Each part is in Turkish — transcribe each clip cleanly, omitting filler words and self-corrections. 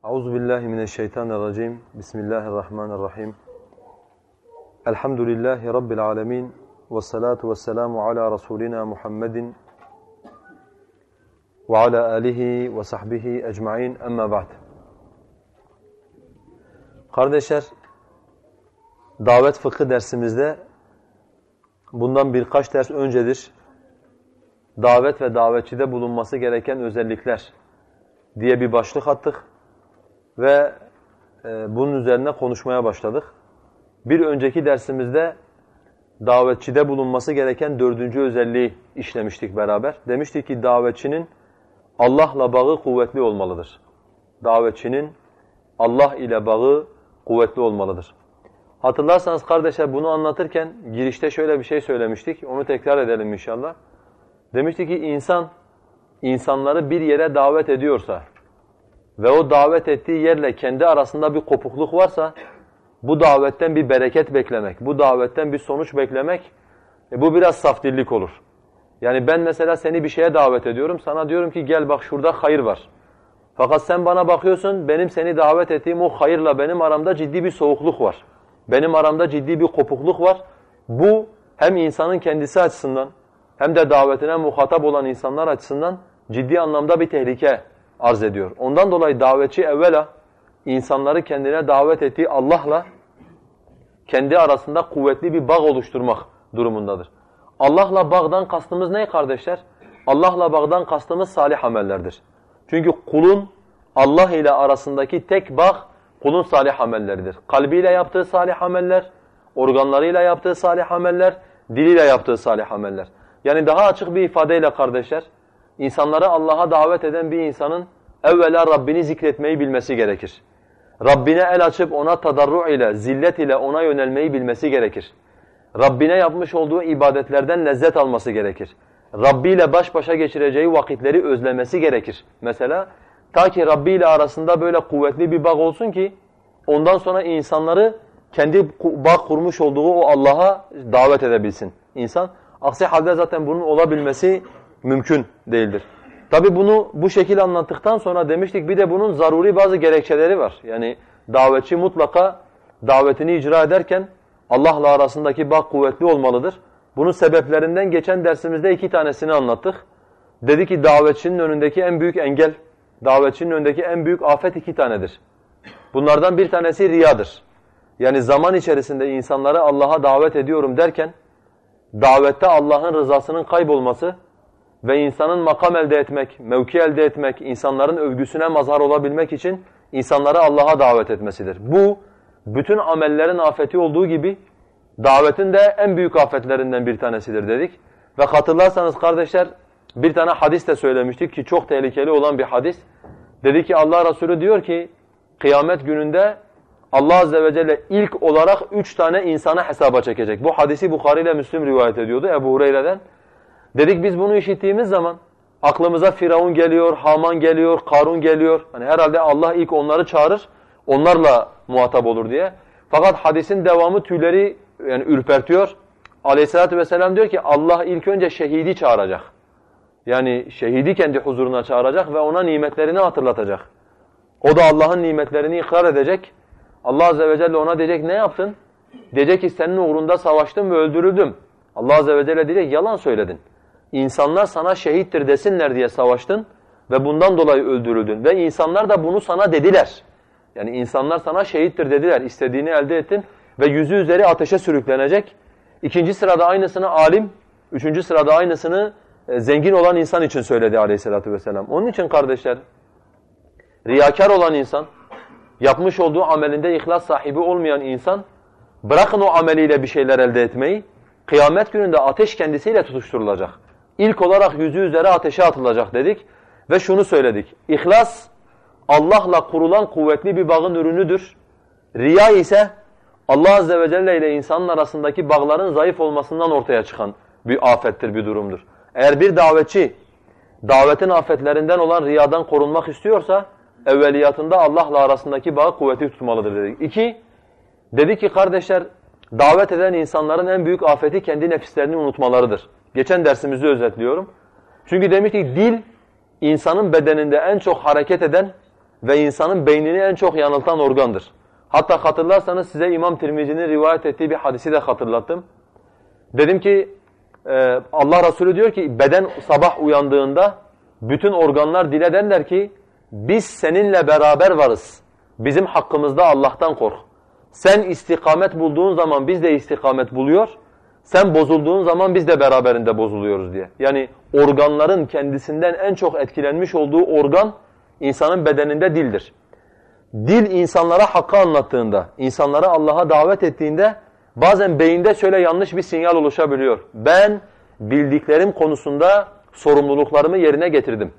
Euzubillahimineşşeytanirracim. Bismillahirrahmanirrahim. Elhamdülillahi Rabbil alemin. Vessalatu vesselamu ala Rasulina Muhammedin ve ala alihi ve sahbihi ecmaîn. Amma ba'd. Kardeşler, davet fıkı dersimizde bundan birkaç ders öncedir davet ve davetçide bulunması gereken özellikler diye bir başlık attık ve bunun üzerine konuşmaya başladık. Bir önceki dersimizde davetçide bulunması gereken dördüncü özelliği işlemiştik beraber. Demiştik ki davetçinin Allah'la bağı kuvvetli olmalıdır. Davetçinin Allah ile bağı kuvvetli olmalıdır. Hatırlarsanız kardeşler bunu anlatırken girişte şöyle bir şey söylemiştik. Onu tekrar edelim inşallah. Demiştik ki insanları bir yere davet ediyorsa ve o davet ettiği yerle kendi arasında bir kopukluk varsa bu davetten bir bereket beklemek, bu davetten bir sonuç beklemek bu biraz safdillik olur. Yani ben mesela seni bir şeye davet ediyorum, sana diyorum ki gel bak şurada hayır var. Fakat sen bana bakıyorsun, benim seni davet ettiğim o hayırla benim aramda ciddi bir soğukluk var. Benim aramda ciddi bir kopukluk var. Bu hem insanın kendisi açısından hem de davetine muhatap olan insanlar açısından ciddi anlamda bir tehlike arz ediyor. Ondan dolayı davetçi evvela insanları kendine davet ettiği Allah'la kendi arasında kuvvetli bir bağ oluşturmak durumundadır. Allah'la bağdan kastımız ne kardeşler? Allah'la bağdan kastımız salih amellerdir. Çünkü kulun Allah ile arasındaki tek bağ kulun salih amelleridir. Kalbiyle yaptığı salih ameller, organlarıyla yaptığı salih ameller, diliyle yaptığı salih ameller. Yani daha açık bir ifadeyle kardeşler, İnsanları Allah'a davet eden bir insanın evvela Rabbini zikretmeyi bilmesi gerekir. Rabbine el açıp ona tadarru ile, zillet ile ona yönelmeyi bilmesi gerekir. Rabbine yapmış olduğu ibadetlerden lezzet alması gerekir. Rabbi ile baş başa geçireceği vakitleri özlemesi gerekir. Mesela ta ki Rabbi ile arasında böyle kuvvetli bir bağ olsun ki ondan sonra insanları kendi bağ kurmuş olduğu o Allah'a davet edebilsin insan. Aksi halde zaten bunun olabilmesi mümkün değildir. Tabi bunu bu şekilde anlattıktan sonra demiştik bir de bunun zaruri bazı gerekçeleri var. Yani davetçi mutlaka davetini icra ederken Allah'la arasındaki bağ kuvvetli olmalıdır. Bunun sebeplerinden geçen dersimizde 2 tanesini anlattık. Dedi ki davetçinin önündeki en büyük engel, davetçinin önündeki en büyük afet 2 tanedir. Bunlardan bir tanesi riyadır. Yani zaman içerisinde insanları Allah'a davet ediyorum derken davette Allah'ın rızasının kaybolması ve insanın makam elde etmek, mevki elde etmek, insanların övgüsüne mazhar olabilmek için insanları Allah'a davet etmesidir. Bu, bütün amellerin afeti olduğu gibi davetin de en büyük afetlerinden bir tanesidir dedik. Ve hatırlarsanız kardeşler bir tane hadis de söylemiştik ki çok tehlikeli olan bir hadis. Dedi ki Allah Resulü diyor ki kıyamet gününde Allah Azze ve Celle ilk olarak 3 tane insana hesaba çekecek. Bu hadisi Bukhari ile Müslim rivayet ediyordu Ebu Hureyre'den. Dedik biz bunu işittiğimiz zaman aklımıza Firavun geliyor, Haman geliyor, Karun geliyor. Hani herhalde Allah ilk onları çağırır, onlarla muhatap olur diye. Fakat hadisin devamı tüyleri yani ürpertiyor. Aleyhissalatü vesselam diyor ki Allah ilk önce şehidi çağıracak. Yani şehidi kendi huzuruna çağıracak ve ona nimetlerini hatırlatacak. O da Allah'ın nimetlerini ikrar edecek. Allah Azze ve Celle ona diyecek ne yaptın? Diyecek ki senin uğrunda savaştım ve öldürüldüm. Allah Azze ve Celle diyecek yalan söyledin. İnsanlar sana şehittir desinler diye savaştın ve bundan dolayı öldürüldün. Ve insanlar da bunu sana dediler. Yani insanlar sana şehittir dediler. İstediğini elde ettin ve yüzü üzeri ateşe sürüklenecek. 2. sırada aynısını alim, 3. sırada aynısını zengin olan insan için söyledi Aleyhisselatü vesselam. Onun için kardeşler, riyakar olan insan, yapmış olduğu amelinde ihlas sahibi olmayan insan, bırakın o ameliyle bir şeyler elde etmeyi, kıyamet gününde ateş kendisiyle tutuşturulacak. İlk olarak yüzü üzere ateşe atılacak dedik ve şunu söyledik. İhlas Allah'la kurulan kuvvetli bir bağın ürünüdür. Riya ise Allah Azze ve Celle ile insanın arasındaki bağların zayıf olmasından ortaya çıkan bir afettir, bir durumdur. Eğer bir davetçi davetin afetlerinden olan riyadan korunmak istiyorsa evveliyatında Allah'la arasındaki bağı kuvvetli tutmalıdır dedik. 2, dedi ki kardeşler davet eden insanların en büyük afeti kendi nefislerini unutmalarıdır. Geçen dersimizi özetliyorum. Çünkü demiştik dil insanın bedeninde en çok hareket eden ve insanın beynini en çok yanıltan organdır. Hatta hatırlarsanız size İmam Tirmizi'nin rivayet ettiği bir hadisi de hatırlattım. Dedim ki Allah Resulü diyor ki beden sabah uyandığında bütün organlar dile derler ki biz seninle beraber varız. Bizim hakkımızda Allah'tan kork. Sen istikamet bulduğun zaman biz de istikamet buluyor. Sen bozulduğun zaman biz de beraberinde bozuluyoruz diye. Yani organların kendisinden en çok etkilenmiş olduğu organ insanın bedeninde dildir. Dil insanlara hakkı anlattığında, insanları Allah'a davet ettiğinde bazen beyinde şöyle yanlış bir sinyal oluşabiliyor. Ben bildiklerim konusunda sorumluluklarımı yerine getirdim.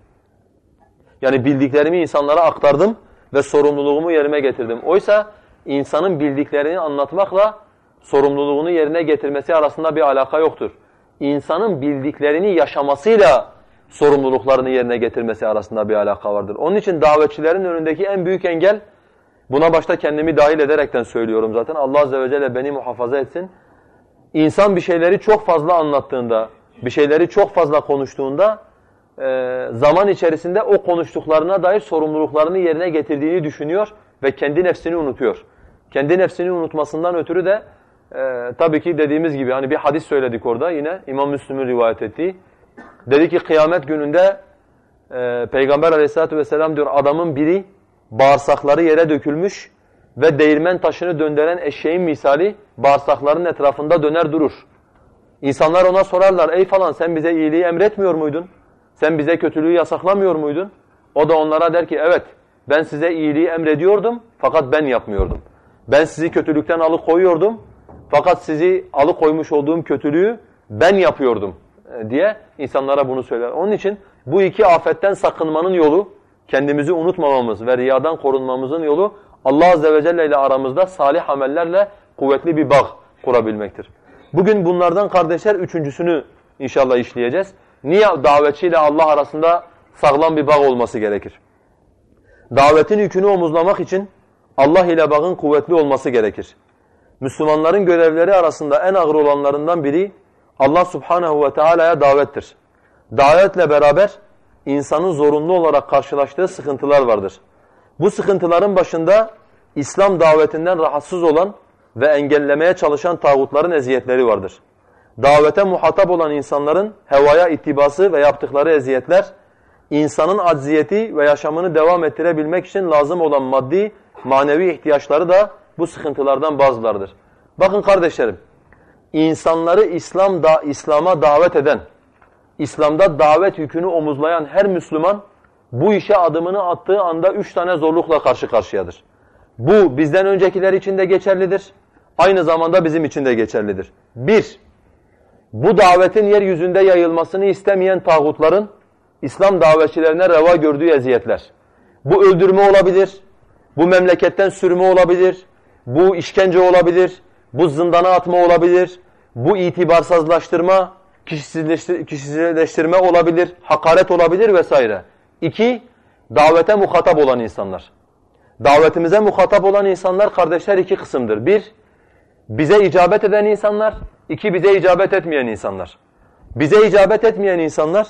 Yani bildiklerimi insanlara aktardım ve sorumluluğumu yerine getirdim. Oysa insanın bildiklerini anlatmakla sorumluluğunu yerine getirmesi arasında bir alaka yoktur. İnsanın bildiklerini yaşamasıyla sorumluluklarını yerine getirmesi arasında bir alaka vardır. Onun için davetçilerin önündeki en büyük engel, buna başta kendimi dahil ederekten söylüyorum zaten, Allah Azze ve Celle beni muhafaza etsin. İnsan bir şeyleri çok fazla anlattığında, bir şeyleri çok fazla konuştuğunda, zaman içerisinde o konuştuklarına dair sorumluluklarını yerine getirdiğini düşünüyor ve kendi nefsini unutuyor. Kendi nefsini unutmasından ötürü de tabii ki dediğimiz gibi hani bir hadis söyledik orada yine İmam Müslim'in rivayet ettiği. Dedi ki kıyamet gününde Peygamber Aleyhisselatü vesselam diyor adamın biri bağırsakları yere dökülmüş ve değirmen taşını döndüren eşeğin misali bağırsakların etrafında döner durur. İnsanlar ona sorarlar ey falan sen bize iyiliği emretmiyor muydun? Sen bize kötülüğü yasaklamıyor muydun? O da onlara der ki evet ben size iyiliği emrediyordum fakat ben yapmıyordum. Ben sizi kötülükten alıkoyuyordum fakat sizi alıkoymuş olduğum kötülüğü ben yapıyordum diye insanlara bunu söyler. Onun için bu iki afetten sakınmanın yolu, kendimizi unutmamamız ve riyadan korunmamızın yolu Allah Azze ve Celle ile aramızda salih amellerle kuvvetli bir bağ kurabilmektir. Bugün bunlardan kardeşler üçüncüsünü inşallah işleyeceğiz. Niye davetçiyle Allah arasında sağlam bir bağ olması gerekir? Davetin yükünü omuzlamak için Allah ile bağın kuvvetli olması gerekir. Müslümanların görevleri arasında en ağır olanlarından biri Allah Subhanahu ve Teala'ya davettir. Davetle beraber insanın zorunlu olarak karşılaştığı sıkıntılar vardır. Bu sıkıntıların başında İslam davetinden rahatsız olan ve engellemeye çalışan tağutların eziyetleri vardır. Davete muhatap olan insanların hevaya ittibası ve yaptıkları eziyetler, insanın acziyeti ve yaşamını devam ettirebilmek için lazım olan maddi, manevi ihtiyaçları da bu sıkıntılardan bazılarıdır. Bakın kardeşlerim, insanları İslam'a davet eden, İslam'da davet yükünü omuzlayan her Müslüman bu işe adımını attığı anda 3 tane zorlukla karşı karşıyadır. Bu bizden öncekiler için de geçerlidir. Aynı zamanda bizim için de geçerlidir. 1. Bu davetin yeryüzünde yayılmasını istemeyen tağutların İslam davetçilerine reva gördüğü eziyetler. Bu öldürme olabilir, bu memleketten sürme olabilir, bu işkence olabilir, bu zindana atma olabilir, bu itibarsızlaştırma, kişisizleştirme olabilir, hakaret olabilir vesaire. 2. Davete muhatap olan insanlar. Davetimize muhatap olan insanlar kardeşler iki kısımdır. 1. Bize icabet eden insanlar. 2. Bize icabet etmeyen insanlar. Bize icabet etmeyen insanlar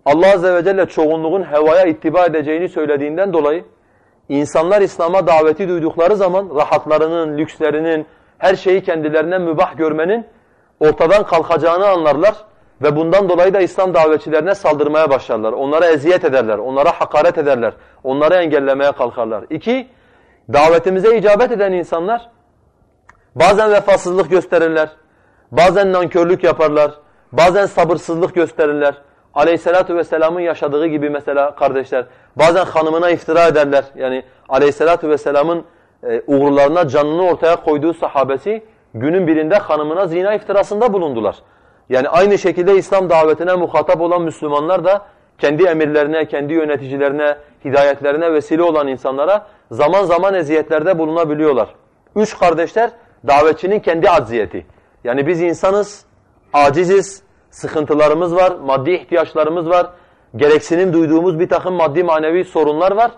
Allah Azze ve Celle çoğunluğun hevaya ittiba edeceğini söylediğinden dolayı insanlar İslam'a daveti duydukları zaman rahatlarının, lükslerinin, her şeyi kendilerine mübah görmenin ortadan kalkacağını anlarlar ve bundan dolayı da İslam davetçilerine saldırmaya başlarlar. Onlara eziyet ederler, onlara hakaret ederler, onları engellemeye kalkarlar. 2. Davetimize icabet eden insanlar bazen vefasızlık gösterirler, bazen nankörlük yaparlar, bazen sabırsızlık gösterirler. Aleyhissalatu vesselam'ın yaşadığı gibi mesela kardeşler, bazen hanımına iftira ederler. Yani Aleyhissalatu vesselam'ın uğurlarına canını ortaya koyduğu sahabesi günün birinde hanımına zina iftirasında bulundular. Yani aynı şekilde İslam davetine muhatap olan Müslümanlar da kendi emirlerine, kendi yöneticilerine, hidayetlerine vesile olan insanlara zaman zaman eziyetlerde bulunabiliyorlar. 3 kardeşler, davetçinin kendi acziyeti. Yani biz insanız, aciziz, sıkıntılarımız var, maddi ihtiyaçlarımız var, gereksinim duyduğumuz bir takım maddi manevi sorunlar var.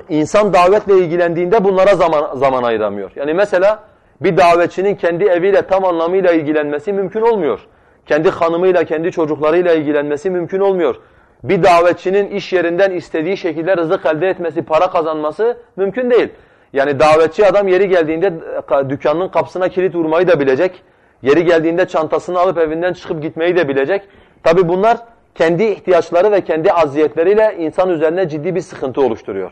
İnsan davetle ilgilendiğinde bunlara zaman ayıramıyor. Yani mesela bir davetçinin kendi eviyle tam anlamıyla ilgilenmesi mümkün olmuyor. Kendi hanımıyla, kendi çocuklarıyla ilgilenmesi mümkün olmuyor. Bir davetçinin iş yerinden istediği şekilde rızık elde etmesi, para kazanması mümkün değil. Yani davetçi adam yeri geldiğinde dükkanının kapısına kilit vurmayı da bilecek. Yeri geldiğinde çantasını alıp evinden çıkıp gitmeyi de bilecek. Tabi bunlar kendi ihtiyaçları ve kendi aziyetleriyle insan üzerine ciddi bir sıkıntı oluşturuyor.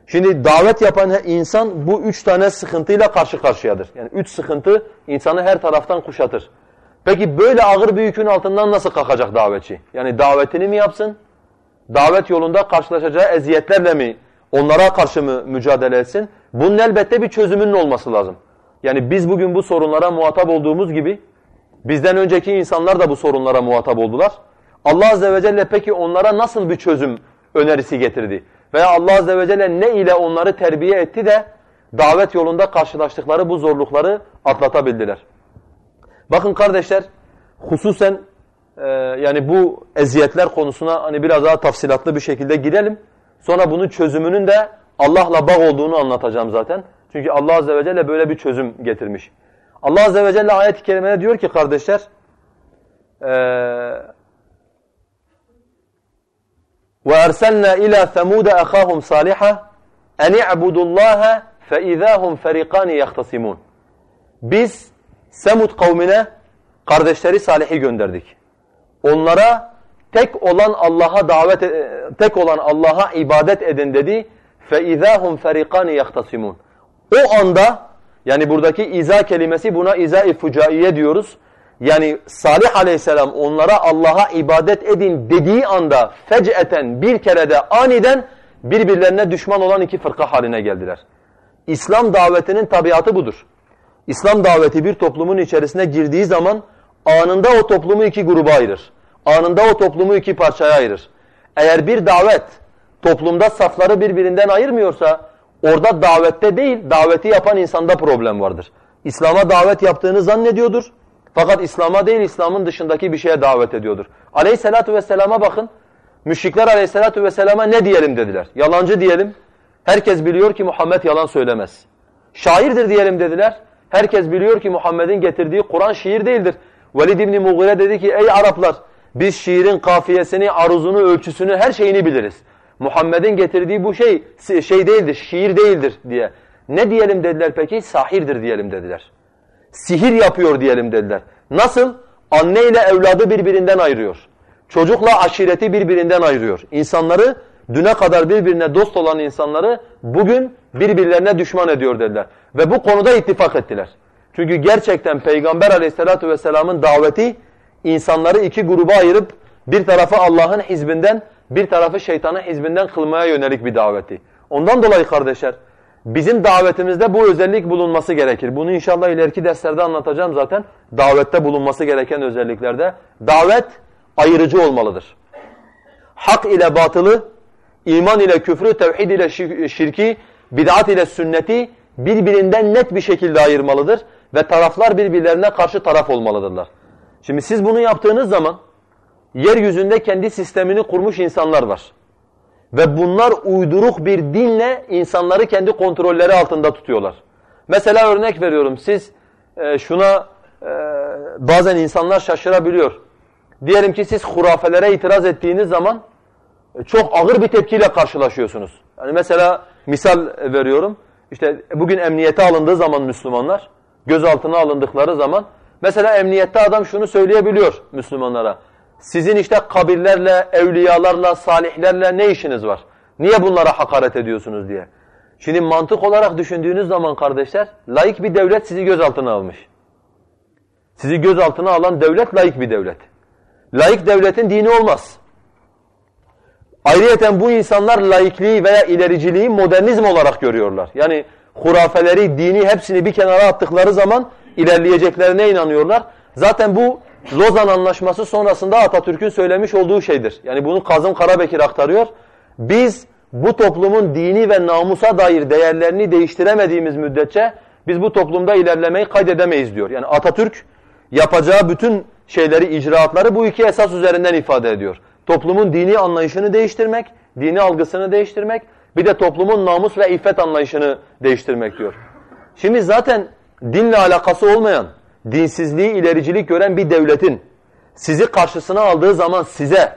Şimdi davet yapan insan bu 3 tane sıkıntıyla karşı karşıyadır. Yani 3 sıkıntı insanı her taraftan kuşatır. Peki böyle ağır bir yükün altından nasıl kalkacak davetçi? Yani davetini mi yapsın? Davet yolunda karşılaşacağı eziyetlerle mi, onlara karşı mı mücadele etsin? Bunun elbette bir çözümünün olması lazım. Yani biz bugün bu sorunlara muhatap olduğumuz gibi, bizden önceki insanlar da bu sorunlara muhatap oldular. Allah Azze ve Celle peki onlara nasıl bir çözüm önerisi getirdi? Veya Allah Azze ve Celle ne ile onları terbiye etti de davet yolunda karşılaştıkları bu zorlukları atlatabildiler? Bakın kardeşler, hususen yani bu eziyetler konusuna hani biraz daha tafsilatlı bir şekilde girelim. Sonra bunun çözümünün de Allah'la bağ olduğunu anlatacağım zaten. Çünkü Allah Azze ve Celle böyle bir çözüm getirmiş. Allah Azze ve Celle ayet-i kerimede diyor ki kardeşler, وَاَرْسَلْنَا اِلَى ثَمُودَ اَخَاهُمْ صَالِحًا اَنِ اعْبُدُوا اللّٰهَ فَاِذَا هُمْ فَرِقَانِ يَخْتَصِمُونَ Biz Semud kavmine kardeşleri Salih'i gönderdik. Onlara tek olan Allah'a ibadet edin dedi. فَاِذَا هُمْ فَرِقَانِ يَخْتَصِمُونَ O anda, yani buradaki iza kelimesi, buna iza-i fucaiye diyoruz. Yani Salih aleyhisselam onlara Allah'a ibadet edin dediği anda fec'eten, bir kerede aniden birbirlerine düşman olan iki fırka haline geldiler. İslam davetinin tabiatı budur. İslam daveti bir toplumun içerisine girdiği zaman anında o toplumu iki gruba ayırır. Anında o toplumu iki parçaya ayırır. Eğer bir davet toplumda safları birbirinden ayırmıyorsa orada davette değil, daveti yapan insanda problem vardır. İslam'a davet yaptığını zannediyordur. Fakat İslam'a değil, İslam'ın dışındaki bir şeye davet ediyordur. Aleyhissalatu vesselama bakın. Müşrikler aleyhissalatu vesselama ne diyelim dediler. Yalancı diyelim. Herkes biliyor ki Muhammed yalan söylemez. Şairdir diyelim dediler. Herkes biliyor ki Muhammed'in getirdiği Kur'an şiir değildir. Velid İbni Mughire dedi ki ey Araplar biz şiirin kafiyesini, aruzunu, ölçüsünü, her şeyini biliriz. Muhammed'in getirdiği bu şey değildir, şiir değildir diye. Ne diyelim dediler peki? Sahirdir diyelim dediler. Sihir yapıyor diyelim dediler. Nasıl? Anne ile evladı birbirinden ayırıyor. Çocukla aşireti birbirinden ayırıyor. İnsanları, düne kadar birbirine dost olan insanları bugün birbirlerine düşman ediyor dediler. Ve bu konuda ittifak ettiler. Çünkü gerçekten Peygamber aleyhissalatu vesselamın daveti insanları iki gruba ayırıp bir tarafı Allah'ın hizbinden, bir tarafı şeytanın hizbinden kılmaya yönelik bir daveti. Ondan dolayı kardeşler, bizim davetimizde bu özellik bulunması gerekir. Bunu inşallah ileriki derslerde anlatacağım zaten. Davette bulunması gereken özelliklerde. Davet ayırıcı olmalıdır. Hak ile batılı, iman ile küfrü, tevhid ile şirki, bid'at ile sünneti birbirinden net bir şekilde ayırmalıdır. Ve taraflar birbirlerine karşı taraf olmalıdırlar. Şimdi siz bunu yaptığınız zaman yeryüzünde kendi sistemini kurmuş insanlar var. Ve bunlar uyduruk bir dinle insanları kendi kontrolleri altında tutuyorlar. Mesela örnek veriyorum, siz bazen insanlar şaşırabiliyor. Diyelim ki siz hurafelere itiraz ettiğiniz zaman çok ağır bir tepkiyle karşılaşıyorsunuz. Yani mesela misal veriyorum, işte bugün emniyete alındığı zaman Müslümanlar, gözaltına alındıkları zaman, mesela emniyette adam şunu söyleyebiliyor Müslümanlara. Sizin işte kabirlerle, evliyalarla, salihlerle ne işiniz var? Niye bunlara hakaret ediyorsunuz diye. Şimdi mantık olarak düşündüğünüz zaman kardeşler, laik bir devlet sizi gözaltına almış. Sizi gözaltına alan devlet laik bir devlet. Laik devletin dini olmaz. Ayrıyeten bu insanlar laikliği veya ilericiliği modernizm olarak görüyorlar. Yani hurafeleri, dini hepsini bir kenara attıkları zaman ilerleyeceklerine inanıyorlar. Zaten bu Lozan Anlaşması sonrasında Atatürk'ün söylemiş olduğu şeydir. Yani bunu Kazım Karabekir aktarıyor. Biz bu toplumun dini ve namusa dair değerlerini değiştiremediğimiz müddetçe biz bu toplumda ilerlemeyi kaydedemeyiz diyor. Yani Atatürk yapacağı bütün şeyleri, icraatları bu iki esas üzerinden ifade ediyor. Toplumun dini anlayışını değiştirmek, dini algısını değiştirmek, bir de toplumun namus ve iffet anlayışını değiştirmek diyor. Şimdi zaten dinle alakası olmayan, dinsizliği, ilericilik gören bir devletin sizi karşısına aldığı zaman size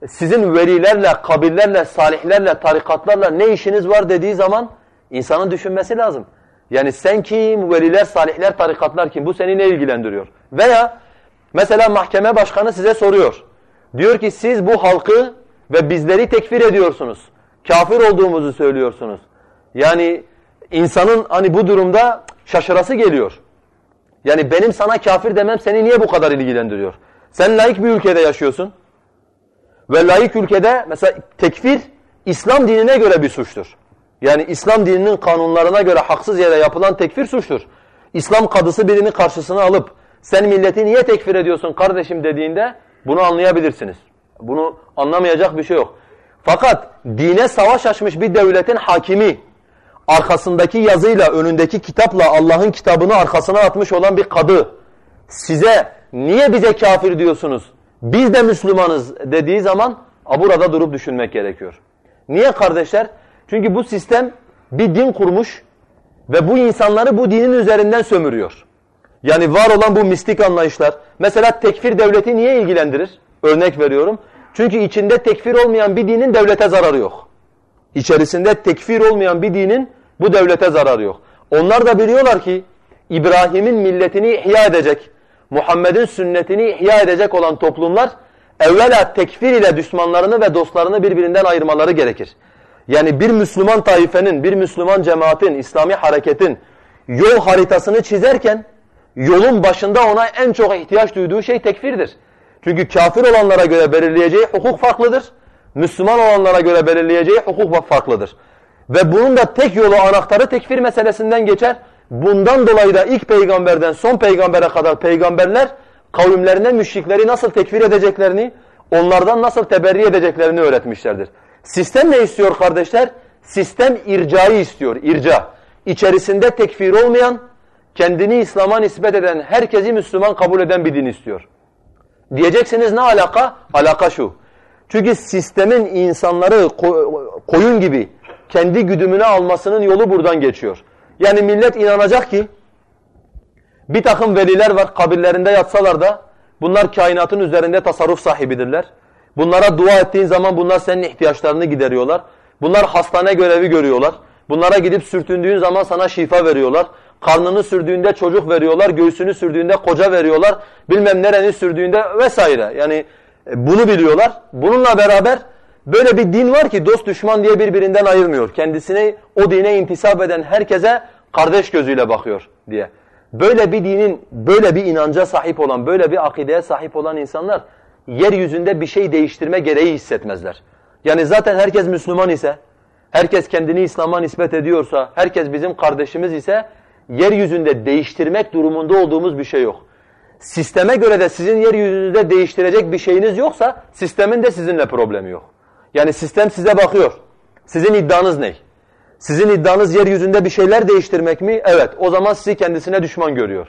sizin velilerle, kabirlerle, salihlerle, tarikatlarla ne işiniz var dediği zaman insanın düşünmesi lazım. Yani sen kim, veliler, salihler, tarikatlar kim? Bu seni ne ilgilendiriyor? Veya mesela mahkeme başkanı size soruyor. Diyor ki siz bu halkı ve bizleri tekfir ediyorsunuz. Kafir olduğumuzu söylüyorsunuz. Yani insanın hani bu durumda şaşırası geliyor. Yani benim sana kafir demem seni niye bu kadar ilgilendiriyor? Sen laik bir ülkede yaşıyorsun. Ve laik ülkede mesela tekfir İslam dinine göre bir suçtur. Yani İslam dininin kanunlarına göre haksız yere yapılan tekfir suçtur. İslam kadısı birini karşısına alıp sen milleti niye tekfir ediyorsun kardeşim dediğinde bunu anlayabilirsiniz. Bunu anlamayacak bir şey yok. Fakat dine savaş açmış bir devletin hakimi, arkasındaki yazıyla, önündeki kitapla Allah'ın kitabını arkasına atmış olan bir kadı size niye bize kafir diyorsunuz? Biz de Müslümanız dediği zaman burada durup düşünmek gerekiyor. Niye kardeşler? Çünkü bu sistem bir din kurmuş ve bu insanları bu dinin üzerinden sömürüyor. Yani var olan bu mistik anlayışlar. Mesela tekfir devleti niye ilgilendirir? Örnek veriyorum. Çünkü içinde tekfir olmayan bir dinin devlete zararı yok. İçerisinde tekfir olmayan bir dinin bu devlete zararı yok. Onlar da biliyorlar ki İbrahim'in milletini ihya edecek, Muhammed'in sünnetini ihya edecek olan toplumlar evvela tekfir ile düşmanlarını ve dostlarını birbirinden ayırmaları gerekir. Yani bir Müslüman taifenin, bir Müslüman cemaatin, İslami hareketin yol haritasını çizerken yolun başında ona en çok ihtiyaç duyduğu şey tekfirdir. Çünkü kafir olanlara göre belirleyeceği hukuk farklıdır. Müslüman olanlara göre belirleyeceği hukuk farklıdır. Ve bunun da tek yolu, anahtarı tekfir meselesinden geçer. Bundan dolayı da ilk peygamberden son peygambere kadar peygamberler kavimlerine müşrikleri nasıl tekfir edeceklerini, onlardan nasıl teberri edeceklerini öğretmişlerdir. Sistem ne istiyor kardeşler? Sistem ircayı istiyor, irca. İçerisinde tekfir olmayan, kendini İslam'a nispet eden, herkesi Müslüman kabul eden bir din istiyor. Diyeceksiniz ne alaka? Alaka şu. Çünkü sistemin insanları koyun gibi kendi güdümüne almasının yolu buradan geçiyor. Yani millet inanacak ki bir takım veliler var, kabirlerinde yatsalar da bunlar kainatın üzerinde tasarruf sahibidirler. Bunlara dua ettiğin zaman bunlar senin ihtiyaçlarını gideriyorlar. Bunlar hastane görevi görüyorlar. Bunlara gidip sürtündüğün zaman sana şifa veriyorlar. Karnını sürdüğünde çocuk veriyorlar, göğsünü sürdüğünde koca veriyorlar, bilmem nereni sürdüğünde vesaire. Yani bunu biliyorlar. Bununla beraber böyle bir din var ki dost düşman diye birbirinden ayırmıyor. Kendisini o dine intisap eden herkese kardeş gözüyle bakıyor diye. Böyle bir dinin, böyle bir inanca sahip olan, böyle bir akideye sahip olan insanlar yeryüzünde bir şey değiştirme gereği hissetmezler. Yani zaten herkes Müslüman ise, herkes kendini İslam'a nispet ediyorsa, herkes bizim kardeşimiz ise yeryüzünde değiştirmek durumunda olduğumuz bir şey yok. Sisteme göre de sizin yeryüzünde değiştirecek bir şeyiniz yoksa sistemin de sizinle problemi yok. Yani sistem size bakıyor. Sizin iddianız ne? Sizin iddianız yeryüzünde bir şeyler değiştirmek mi? Evet. O zaman sizi kendisine düşman görüyor.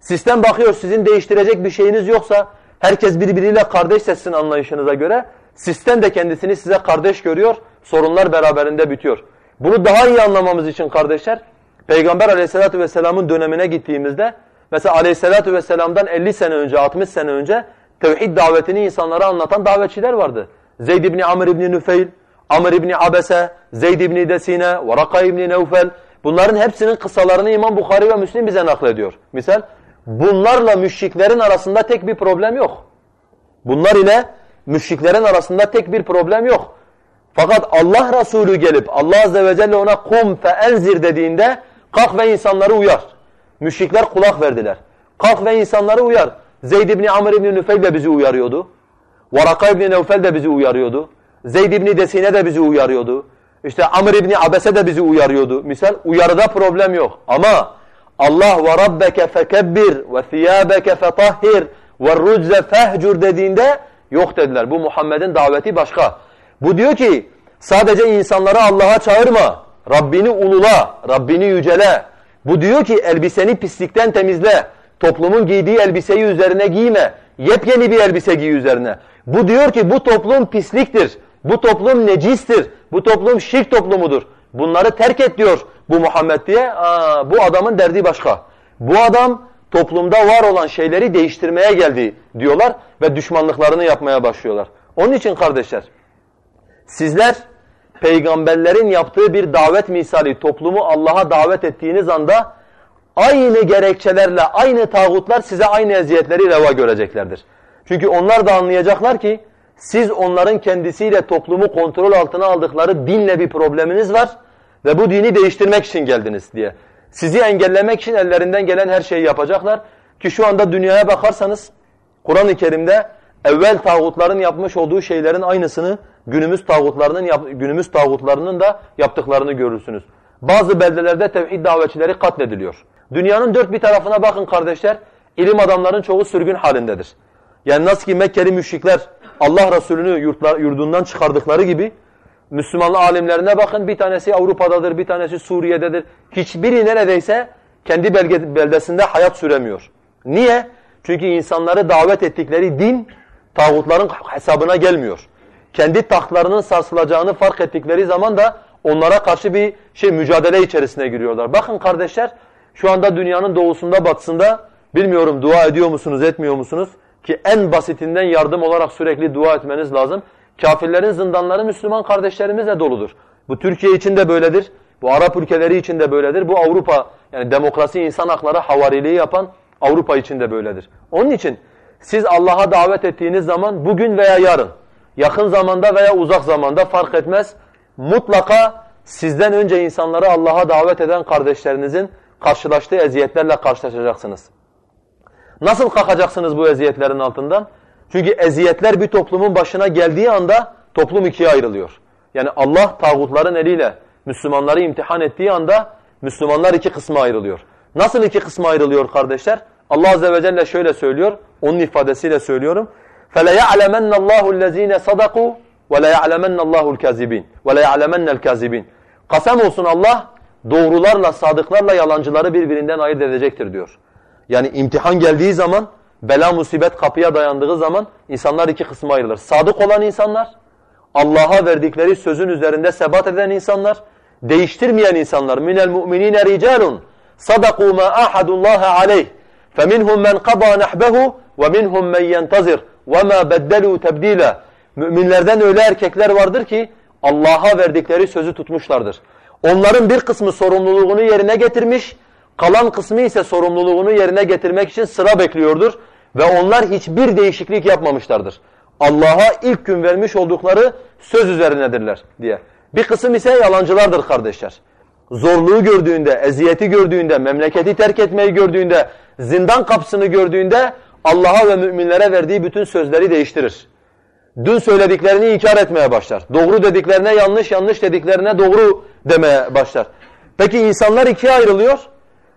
Sistem bakıyor sizin değiştirecek bir şeyiniz yoksa herkes birbiriyle kardeş sizin anlayışınıza göre sistem de kendisini size kardeş görüyor. Sorunlar beraberinde bitiyor. Bunu daha iyi anlamamız için kardeşler Peygamber Aleyhisselatü Vesselam'ın dönemine gittiğimizde mesela Aleyhisselatü Vesselam'dan 50 sene önce, 60 sene önce tevhid davetini insanlara anlatan davetçiler vardı. Zeyd ibn Amr ibn Nüfeyl, Amr ibn Abese, Zeyd ibn Desine, Varaka ibn Nevfel. Bunların hepsinin kıssalarını İmam Bukhari ve Müslim bize naklediyor. Misal bunlarla müşriklerin arasında tek bir problem yok. Bunlar ile müşriklerin arasında tek bir problem yok. Fakat Allah Resulü gelip Allah Azze ve Celle ona kum feenzir dediğinde kalk ve insanları uyar. Müşrikler kulak verdiler. Kalk ve insanları uyar. Zeyd ibn Amr ibn Nüfeyl de bizi uyarıyordu. Varaka ibn Nevfel de bizi uyarıyordu. Zeyd ibn Desine de bizi uyarıyordu. İşte Amr ibn Abese de bizi uyarıyordu. Misal uyarıda problem yok. Ama Allah ve rabbeke fekebbir ve thiyabeke fetahhir ve rucze fehcur dediğinde yok dediler. Bu Muhammed'in daveti başka. Bu diyor ki sadece insanları Allah'a çağırma. Rabbini ulula, Rabbini yücele. Bu diyor ki elbiseni pislikten temizle. Toplumun giydiği elbiseyi üzerine giyme. Yepyeni bir elbise giy üzerine. Bu diyor ki bu toplum pisliktir. Bu toplum necistir. Bu toplum şirk toplumudur. Bunları terk et diyor bu Muhammed diye. Bu adamın derdi başka. Bu adam toplumda var olan şeyleri değiştirmeye geldi diyorlar ve düşmanlıklarını yapmaya başlıyorlar. Onun için kardeşler, sizler peygamberlerin yaptığı bir davet misali toplumu Allah'a davet ettiğiniz anda aynı gerekçelerle aynı tağutlar size aynı eziyetleri reva göreceklerdir. Çünkü onlar da anlayacaklar ki siz onların kendisiyle toplumu kontrol altına aldıkları dinle bir probleminiz var ve bu dini değiştirmek için geldiniz diye. Sizi engellemek için ellerinden gelen her şeyi yapacaklar ki şu anda dünyaya bakarsanız Kur'an-ı Kerim'de evvel tağutların yapmış olduğu şeylerin aynısını günümüz tağutlarının da yaptıklarını görürsünüz. Bazı beldelerde tevhid davetçileri katlediliyor. Dünyanın dört bir tarafına bakın kardeşler, ilim adamların çoğu sürgün halindedir. Yani nasıl ki Mekkeli müşrikler Allah Resulü'nü yurdundan çıkardıkları gibi Müslüman alimlerine bakın, bir tanesi Avrupa'dadır, bir tanesi Suriye'dedir. Hiçbiri neredeyse kendi beldesinde hayat süremiyor. Niye? Çünkü insanları davet ettikleri din tağutların hesabına gelmiyor. Kendi tahtlarının sarsılacağını fark ettikleri zaman da onlara karşı bir mücadele içerisine giriyorlar. Bakın kardeşler, şu anda dünyanın doğusunda batısında bilmiyorum dua ediyor musunuz etmiyor musunuz? Ki en basitinden yardım olarak sürekli dua etmeniz lazım. Kafirlerin zindanları Müslüman kardeşlerimizle doludur. Bu Türkiye için de böyledir. Bu Arap ülkeleri için de böyledir. Bu Avrupa, yani demokrasi, insan hakları havariliği yapan Avrupa için de böyledir. Onun için siz Allah'a davet ettiğiniz zaman bugün veya yarın, yakın zamanda veya uzak zamanda fark etmez, mutlaka sizden önce insanları Allah'a davet eden kardeşlerinizin karşılaştığı eziyetlerle karşılaşacaksınız. Nasıl kalkacaksınız bu eziyetlerin altından? Çünkü eziyetler bir toplumun başına geldiği anda toplum ikiye ayrılıyor. Yani Allah tağutların eliyle Müslümanları imtihan ettiği anda Müslümanlar iki kısma ayrılıyor. Nasıl iki kısma ayrılıyor kardeşler? Allah Azze ve Celle şöyle söylüyor, onun ifadesiyle söylüyorum. فَلَيَعْلَمَنَّ اللّٰهُ الَّذ۪ينَ صَدَقُوا وَلَيَعْلَمَنَّ اللّٰهُ الْكَاذِب۪ينَ وَلَيَعْلَمَنَّ الْكَاذِب۪ينَ Kasem olsun Allah, doğrularla, sadıklarla yalancıları birbirinden ayırt edecektir diyor. Yani imtihan geldiği zaman, bela musibet kapıya dayandığı zaman insanlar iki kısma ayrılır. Sadık olan insanlar, Allah'a verdikleri sözün üzerinde sebat eden insanlar, değiştirmeyen insanlar. مِنَ الْمُؤْمِنِينَ رِجَالٌ صَدَقُوا مَا أَحَدُ اللّٰهَ عَلَيْهِ فَمِنْهُمْ مَنْ قَضَى نَحْبَهُ وَمِنْهُمْ مَنْ يَنْتَظِرُ وَمَا بَدَّلُوا تَبْد۪يلًا Müminlerden öyle erkekler vardır ki Allah'a verdikleri sözü tutmuşlardır. Onların bir kısmı sorumluluğunu yerine getirmiş, kalan kısmı ise sorumluluğunu yerine getirmek için sıra bekliyordur ve onlar hiçbir değişiklik yapmamışlardır. Allah'a ilk gün vermiş oldukları söz üzerinedirler diye. Bir kısım ise yalancılardır kardeşler. Zorluğu gördüğünde, eziyeti gördüğünde, memleketi terk etmeyi gördüğünde, zindan kapısını gördüğünde Allah'a ve müminlere verdiği bütün sözleri değiştirir. Dün söylediklerini inkar etmeye başlar. Doğru dediklerine yanlış, yanlış dediklerine doğru demeye başlar. Peki insanlar ikiye ayrılıyor.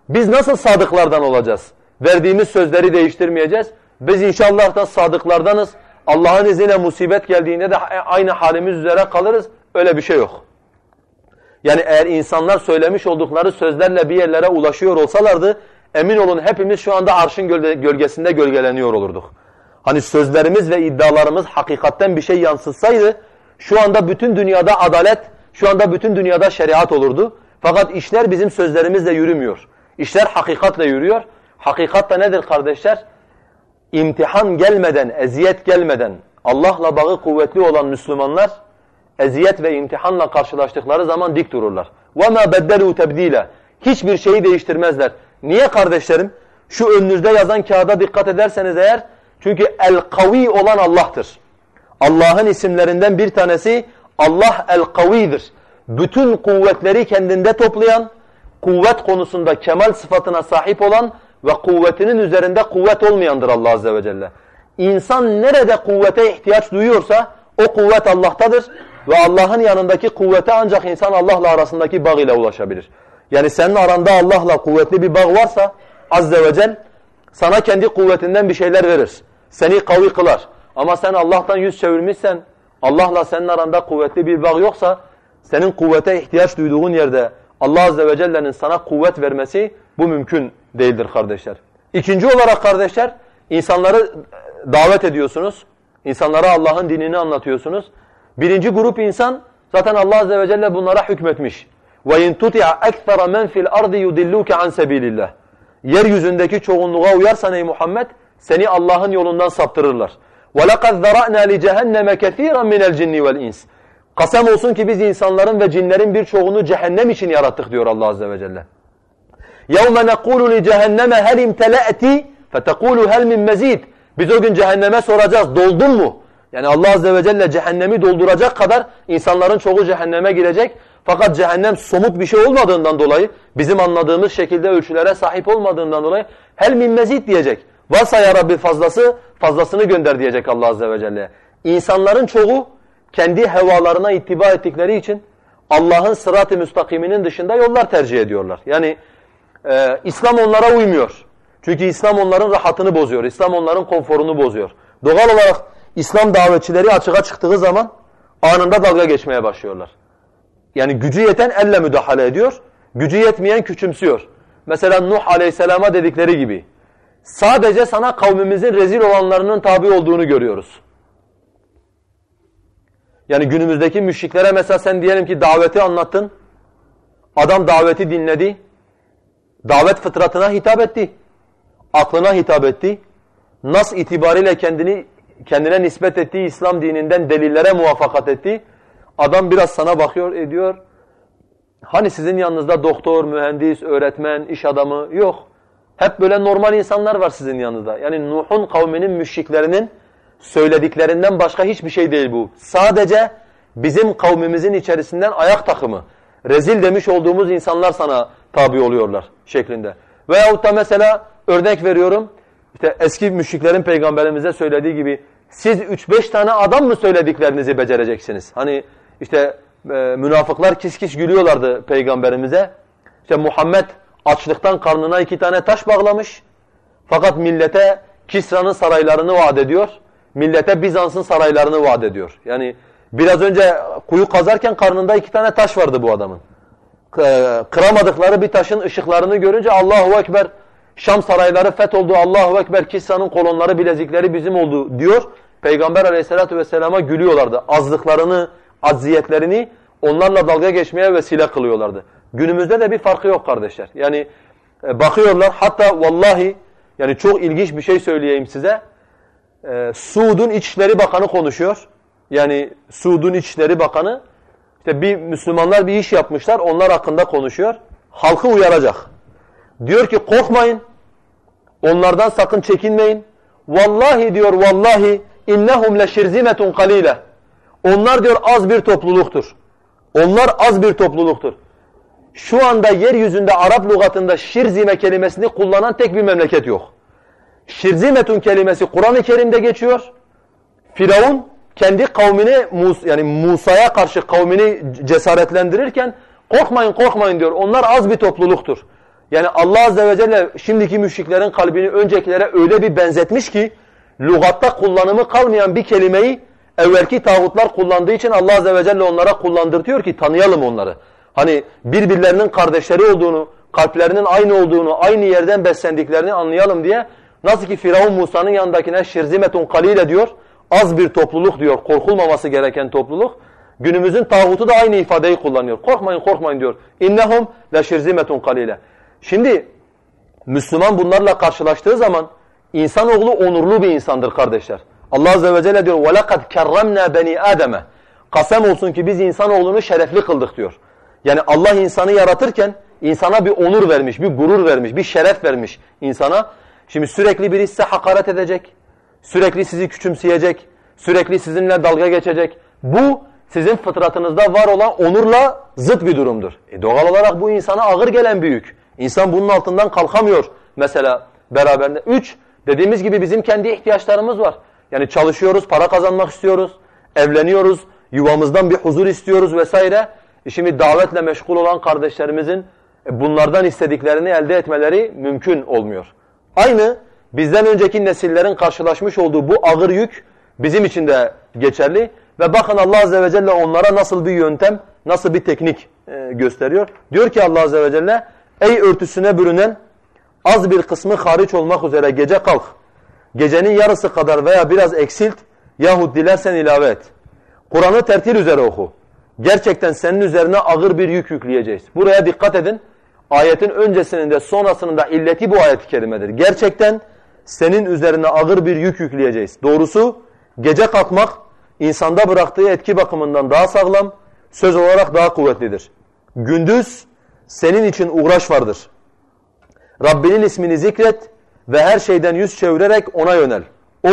Biz nasıl sadıklardan olacağız? Verdiğimiz sözleri değiştirmeyeceğiz. Biz inşallah da sadıklardanız. Allah'ın izniyle musibet geldiğinde de aynı halimiz üzere kalırız. Öyle bir şey yok. Yani eğer insanlar söylemiş oldukları sözlerle bir yerlere ulaşıyor olsalardı, emin olun hepimiz şu anda arşın gölgesinde gölgeleniyor olurduk. Hani sözlerimiz ve iddialarımız hakikatten bir şey yansıtsaydı, şu anda bütün dünyada adalet, şu anda bütün dünyada şeriat olurdu. Fakat işler bizim sözlerimizle yürümüyor. İşler hakikatle yürüyor. Hakikat da nedir kardeşler? İmtihan gelmeden, eziyet gelmeden Allah'la bağı kuvvetli olan Müslümanlar eziyet ve imtihanla karşılaştıkları zaman dik dururlar. وَمَا بَدَّلُوا تَبْد۪يلًا Hiçbir şeyi değiştirmezler. Niye kardeşlerim? Şu önünüzde yazan kağıda dikkat ederseniz eğer, çünkü el-kavi olan Allah'tır. Allah'ın isimlerinden bir tanesi Allah el-kavidir. Bütün kuvvetleri kendinde toplayan, kuvvet konusunda kemal sıfatına sahip olan ve kuvvetinin üzerinde kuvvet olmayandır Allah Azze ve Celle. İnsan nerede kuvvete ihtiyaç duyuyorsa o kuvvet Allah'tadır ve Allah'ın yanındaki kuvvete ancak insan Allah'la arasındaki bağ ile ulaşabilir. Yani senin aranda Allah'la kuvvetli bir bağ varsa Azze ve Celle sana kendi kuvvetinden bir şeyler verir. Seni kavi kılar. Ama sen Allah'tan yüz çevirmişsen, Allah'la senin aranda kuvvetli bir bağ yoksa, senin kuvvete ihtiyaç duyduğun yerde Allah Azze ve Celle'nin sana kuvvet vermesi bu mümkün değildir kardeşler. İkinci olarak kardeşler, insanları davet ediyorsunuz. İnsanlara Allah'ın dinini anlatıyorsunuz. Birinci grup insan, zaten Allah Azze ve Celle bunlara hükmetmiş. وَاِنْ تُطِعَ اَكْثَرَ مَنْ فِي الْأَرْضِ يُدِلُّكَ عَنْ سَب۪يلِ اللّٰهِ Yeryüzündeki çoğunluğa uyarsan ey Muhammed, seni Allah'ın yolundan saptırırlar. وَلَقَدْ ذَرَأْنَا لِجَهَنَّمَ كَثِيرًا مِنَ الْجِنِّ وَالْاِنسِ Kasem olsun ki biz insanların ve cinlerin birçoğunu cehennem için yarattık diyor Allah Azze ve Celle. يَوْمَ نَقُولُ لِجَهَنَّمَ هَلْ اِمْتَلَأْتِ فَتَقُولُ هَلْ مِنْ مَزِيدٍ Biz o gün cehenneme soracağız, doldun mu? Yani Allah Azze ve Celle cehennemi dolduracak kadar insanların çoğu cehenneme girecek. Fakat cehennem somut bir şey olmadığından dolayı, bizim anladığımız şekilde ölçülere sahip olmadığından dolayı hel min mezid diyecek. Varsa ya Rabbi fazlasını gönder diyecek Allah Azze ve Celle. İnsanların çoğu kendi hevalarına ittiba ettikleri için Allah'ın sırat-ı müstakiminin dışında yollar tercih ediyorlar. Yani İslam onlara uymuyor. Çünkü İslam onların rahatını bozuyor. İslam onların konforunu bozuyor. Doğal olarak İslam davetçileri açığa çıktığı zaman anında dalga geçmeye başlıyorlar. Yani gücü yeten elle müdahale ediyor, gücü yetmeyen küçümsüyor. Mesela Nuh Aleyhisselam'a dedikleri gibi, sadece sana kavmimizin rezil olanlarının tabi olduğunu görüyoruz. Yani günümüzdeki müşriklere mesela sen diyelim ki daveti anlattın, adam daveti dinledi, davet fıtratına hitap etti, aklına hitap etti, nas itibariyle kendine nispet ettiği İslam dininden delillere muvaffakat etti. Adam biraz sana bakıyor, ediyor. Hani sizin yanınızda doktor, mühendis, öğretmen, iş adamı yok. Hep böyle normal insanlar var sizin yanınızda. Yani Nuh'un kavminin müşriklerinin söylediklerinden başka hiçbir şey değil bu. Sadece bizim kavmimizin içerisinden ayak takımı, rezil demiş olduğumuz insanlar sana tabi oluyorlar şeklinde. Veyahut da mesela örnek veriyorum, işte eski müşriklerin peygamberimize söylediği gibi siz 3-5 tane adam mı söylediklerinizi becereceksiniz? Hani işte münafıklar kis kis gülüyorlardı peygamberimize. İşte Muhammed açlıktan karnına 2 tane taş bağlamış. Fakat millete Kisra'nın saraylarını vaat ediyor. Millete Bizans'ın saraylarını vaat ediyor. Yani biraz önce kuyu kazarken karnında 2 tane taş vardı bu adamın. Kıramadıkları bir taşın ışıklarını görünce Allahu Ekber, Şam sarayları fetholdu, Allahu Ekber, Kisra'nın kolonları, bilezikleri bizim oldu diyor. Peygamber Aleyhisselatü Vesselam'a gülüyorlardı. Azlıklarını, acziyetlerini onlarla dalga geçmeye vesile kılıyorlardı. Günümüzde de bir farkı yok kardeşler. Yani bakıyorlar, hatta vallahi yani çok ilginç bir şey söyleyeyim size. Suud'un İçişleri Bakanı konuşuyor. Yani Suud'un İçişleri Bakanı, işte bir Müslümanlar bir iş yapmışlar, onlar hakkında konuşuyor. Halkı uyaracak. Diyor ki korkmayın, onlardan sakın çekinmeyin. Vallahi diyor, vallahi innehum leşirzimetun kalile. Onlar diyor az bir topluluktur. Onlar az bir topluluktur. Şu anda yeryüzünde Arap lügatında şirzime kelimesini kullanan tek bir memleket yok. Şirzimetun kelimesi Kur'an-ı Kerim'de geçiyor. Firavun kendi kavmini, yani Musa'ya karşı kavmini cesaretlendirirken korkmayın korkmayın diyor. Onlar az bir topluluktur. Yani Allah Azze ve Celle şimdiki müşriklerin kalbini öncekilere öyle bir benzetmiş ki lügatta kullanımı kalmayan bir kelimeyi evvelki tağutlar kullandığı için Allah Azze ve Celle onlara kullandırtıyor ki tanıyalım onları. Hani birbirlerinin kardeşleri olduğunu, kalplerinin aynı olduğunu, aynı yerden beslendiklerini anlayalım diye. Nasıl ki Firavun Musa'nın yanındakine şirzimetun kalile diyor, az bir topluluk diyor, korkulmaması gereken topluluk. Günümüzün tağutu da aynı ifadeyi kullanıyor. Korkmayın korkmayın diyor. İnnehum le şirzimetun kalile. Şimdi Müslüman bunlarla karşılaştığı zaman insanoğlu onurlu bir insandır kardeşler. Allah Azze ve Celle diyor وَلَقَدْ كَرَّمْنَا بَنِي آدَمَ Kasem olsun ki biz insanoğlunu şerefli kıldık diyor. Yani Allah insanı yaratırken insana bir onur vermiş, bir gurur vermiş, bir şeref vermiş insana. Şimdi sürekli biri size hakaret edecek, sürekli sizi küçümseyecek, sürekli sizinle dalga geçecek. Bu sizin fıtratınızda var olan onurla zıt bir durumdur. Doğal olarak bu insana ağır gelen bir yük. İnsan bunun altından kalkamıyor mesela beraberinde. 3, dediğimiz gibi bizim kendi ihtiyaçlarımız var. Yani çalışıyoruz, para kazanmak istiyoruz, evleniyoruz, yuvamızdan bir huzur istiyoruz vesaire. Şimdi davetle meşgul olan kardeşlerimizin bunlardan istediklerini elde etmeleri mümkün olmuyor. Aynı bizden önceki nesillerin karşılaşmış olduğu bu ağır yük bizim için de geçerli. Ve bakın Allah Azze ve Celle onlara nasıl bir yöntem, nasıl bir teknik gösteriyor. Diyor ki Allah Azze ve Celle, ey örtüsüne bürünen az bir kısmı hariç olmak üzere gece kalk. Gecenin yarısı kadar veya biraz eksilt yahut dilersen ilave et. Kur'an'ı tertil üzere oku. Gerçekten senin üzerine ağır bir yük yükleyeceğiz. Buraya dikkat edin. Ayetin öncesinin de sonrasının da illeti bu ayet-i kerimedir. Gerçekten senin üzerine ağır bir yük yükleyeceğiz. Doğrusu gece kalkmak insanda bıraktığı etki bakımından daha sağlam, söz olarak daha kuvvetlidir. Gündüz senin için uğraş vardır. Rabbinin ismini zikret ve her şeyden yüz çevirerek ona yönel. O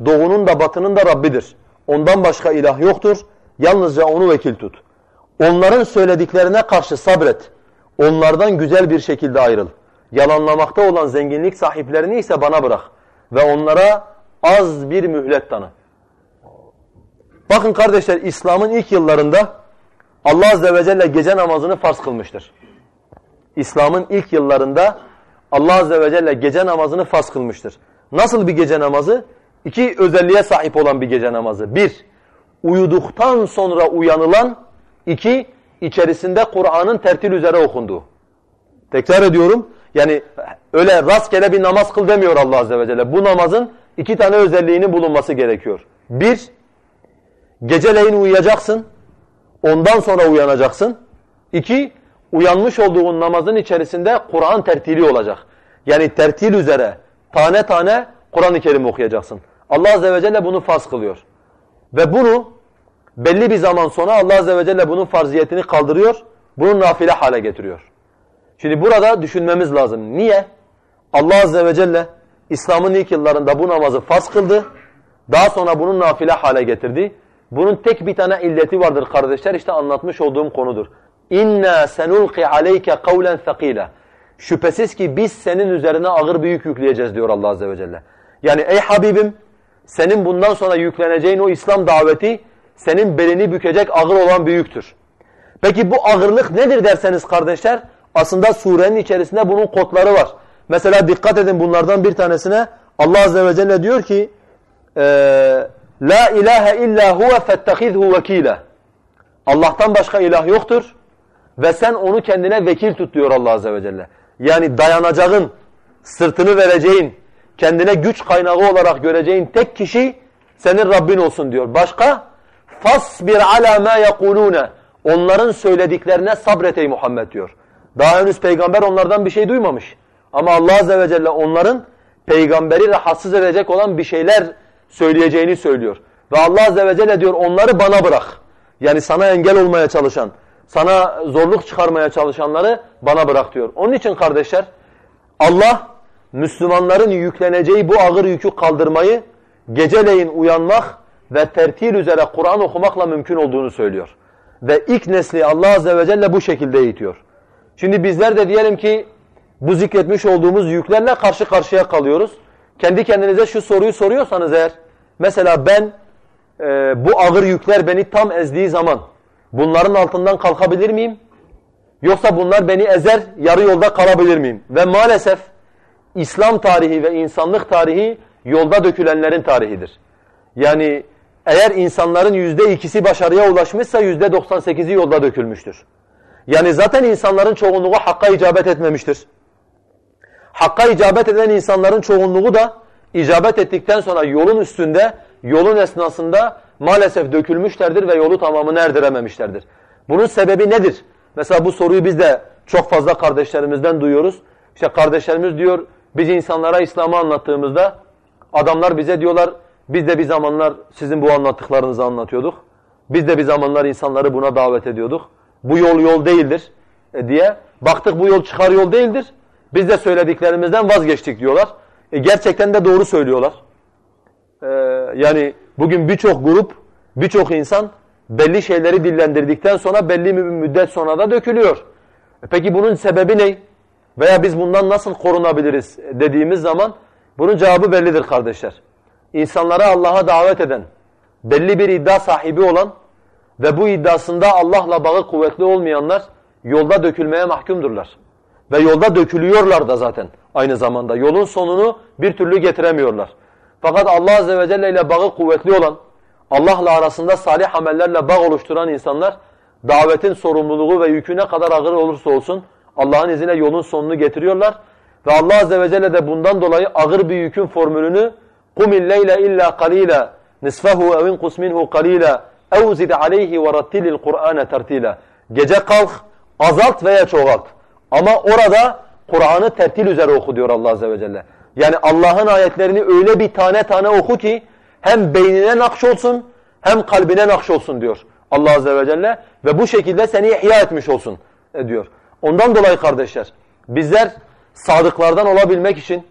doğunun da batının da Rabbidir. Ondan başka ilah yoktur. Yalnızca onu vekil tut. Onların söylediklerine karşı sabret. Onlardan güzel bir şekilde ayrıl. Yalanlamakta olan zenginlik sahiplerini ise bana bırak. Ve onlara az bir mühlet tanı. Bakın kardeşler, İslam'ın ilk yıllarında Allah Azze ve Celle gece namazını farz kılmıştır. İslam'ın ilk yıllarında Allah Azze ve Celle gece namazını farz kılmıştır. Nasıl bir gece namazı? İki özelliğe sahip olan bir gece namazı. Bir, uyuduktan sonra uyanılan. İki, içerisinde Kur'an'ın tertil üzere okunduğu. Tekrar ediyorum. Yani öyle rastgele bir namaz kıl demiyor Allah Azze ve Celle. Bu namazın iki tane özelliğinin bulunması gerekiyor. Bir, geceleyin uyuyacaksın. Ondan sonra uyanacaksın. İki, uyanmış olduğun namazın içerisinde Kur'an tertili olacak. Yani tertil üzere tane tane Kur'an-ı Kerim okuyacaksın. Allah Azze ve Celle bunu farz kılıyor. Ve bunu belli bir zaman sonra Allah Azze ve Celle bunun farziyetini kaldırıyor, bunu nafile hale getiriyor. Şimdi burada düşünmemiz lazım. Niye? Allah Azze ve Celle İslam'ın ilk yıllarında bu namazı farz kıldı, daha sonra bunu nafile hale getirdi. Bunun tek bir tane illeti vardır kardeşler, işte anlatmış olduğum konudur. İnna senulqi aleyke kavlen thaqila. Şüphesiz ki biz senin üzerine ağır bir yük yükleyeceğiz diyor Allah Azze ve Celle. Yani ey Habibim, senin bundan sonra yükleneceğin o İslam daveti senin belini bükecek ağır olan bir yüktür. Peki bu ağırlık nedir derseniz kardeşler, aslında surenin içerisinde bunun kodları var. Mesela dikkat edin, bunlardan bir tanesine Allah Azze ve Celle diyor ki La ilahe illa huve fettehidhu vekila. Allah'tan başka ilah yoktur ve sen onu kendine vekil tut diyor Allah Azze ve Celle. Yani dayanacağın, sırtını vereceğin, kendine güç kaynağı olarak göreceğin tek kişi senin Rabbin olsun diyor. Başka? Fasbir ala ma yekulune. Onların söylediklerine sabret ey Muhammed diyor. Daha henüz peygamber onlardan bir şey duymamış. Ama Allah Azze ve Celle onların peygamberi rahatsız edecek olan bir şeyler söyleyeceğini söylüyor. Ve Allah Azze ve Celle diyor onları bana bırak. Yani sana engel olmaya çalışan, sana zorluk çıkarmaya çalışanları bana bırak diyor. Onun için kardeşler Allah Müslümanların yükleneceği bu ağır yükü kaldırmayı geceleyin uyanmak ve tertil üzere Kur'an okumakla mümkün olduğunu söylüyor. Ve ilk nesli Allah Azze ve Celle bu şekilde eğitiyor. Şimdi bizler de diyelim ki bu zikretmiş olduğumuz yüklerle karşı karşıya kalıyoruz. Kendi kendinize şu soruyu soruyorsanız eğer, mesela ben bu ağır yükler beni tam ezdiği zaman bunların altından kalkabilir miyim? Yoksa bunlar beni ezer, yarı yolda kalabilir miyim? Ve maalesef İslam tarihi ve insanlık tarihi yolda dökülenlerin tarihidir. Yani eğer insanların %2'si başarıya ulaşmışsa %98'i yolda dökülmüştür. Yani zaten insanların çoğunluğu hakka icabet etmemiştir. Hakka icabet eden insanların çoğunluğu da icabet ettikten sonra yolun üstünde, yolun esnasında maalesef dökülmüşlerdir ve yolu tamamını erdirememişlerdir. Bunun sebebi nedir? Mesela bu soruyu biz de çok fazla kardeşlerimizden duyuyoruz. İşte kardeşlerimiz diyor, biz insanlara İslam'ı anlattığımızda adamlar bize diyorlar, biz de bir zamanlar sizin bu anlattıklarınızı anlatıyorduk. Biz de bir zamanlar insanları buna davet ediyorduk. Bu yol değildir diye. Baktık bu yol çıkar yol değildir. Biz de söylediklerimizden vazgeçtik diyorlar. Gerçekten de doğru söylüyorlar. Yani bugün birçok grup, birçok insan belli şeyleri dillendirdikten sonra belli bir müddet sonra da dökülüyor. Peki bunun sebebi ne? Veya biz bundan nasıl korunabiliriz dediğimiz zaman bunun cevabı bellidir kardeşler. İnsanlara Allah'a davet eden, belli bir iddia sahibi olan ve bu iddiasında Allah'la bağı kuvvetli olmayanlar yolda dökülmeye mahkumdurlar. Ve yolda dökülüyorlar da zaten aynı zamanda. Yolun sonunu bir türlü getiremiyorlar. Fakat Allah Azze ve Celle ile bağı kuvvetli olan, Allah'la arasında salih amellerle bağ oluşturan insanlar davetin sorumluluğu ve yükü ne kadar ağır olursa olsun Allah'ın izniyle yolun sonunu getiriyorlar. Ve Allah Azze ve Celle de bundan dolayı ağır bir yükün formülünü قُمِ اللَّيْلَ إِلَّا قَلِيلًا نِصْفَهُ اَوْ اِنْقُسْ مِنْهُ قَلِيلًا اَوْ زِدْ عَلَيْهِ وَرَتِّلِ الْقُرْآنَ تَرْتِيلًا. Gece kalk, azalt veya çoğalt. Ama orada Kur'an'ı tertil üzere oku diyor Allah Azze ve Celle. Yani Allah'ın ayetlerini öyle bir tane tane oku ki hem beynine nakşolsun hem kalbine nakşolsun diyor Allah Azze ve Celle. Ve bu şekilde seni ihya etmiş olsun diyor. Ondan dolayı kardeşler bizler sadıklardan olabilmek için,